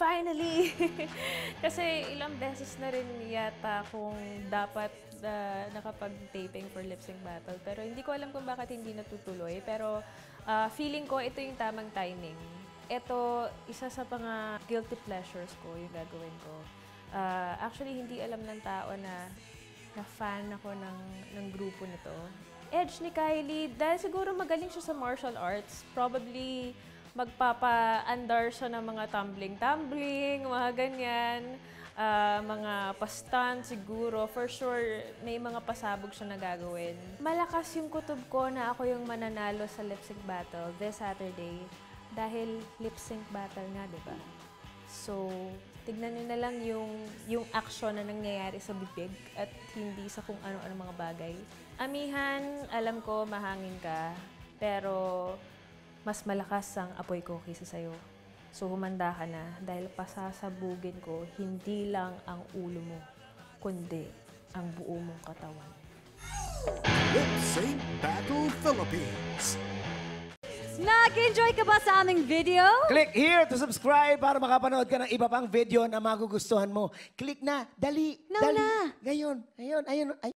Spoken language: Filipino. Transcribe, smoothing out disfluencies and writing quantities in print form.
Finally! Kasi ilang beses na rin yata kung dapat nakapag-taping for Lip Sync Battle. Pero hindi ko alam kung bakit hindi natutuloy. Pero feeling ko ito yung tamang timing. Ito, isa sa mga guilty pleasures ko yung gagawin ko. Actually, hindi alam ng tao na fan ako ng grupo nito. Edge ni Kylie, dahil siguro magaling siya sa martial arts, probably magpapa-andar siya ng mga tumbling-tumbling, mga ganyan, mga pa-stunt siguro. For sure, may mga pasabog siya na gagawin. Malakas yung kutob ko na ako yung mananalo sa lip sync battle this Saturday dahil lip sync battle nga, di ba? So, tignan nyo na lang yung action na nangyayari sa bibig at hindi sa kung ano-ano mga bagay. Amihan, alam ko mahangin ka, pero mas malakas ang apoy ko kaysa sa'yo. So, humanda ka na dahil pasasabugin ko hindi lang ang ulo mo, kundi ang buo mong katawan. Lip Sync Battle Philippines. Nag-enjoy ka ba sa aming video? Click here to subscribe para makapanood ka ng iba pang video na magugustuhan mo. Click na, dali, Now dali. na. Ngayon, ayun.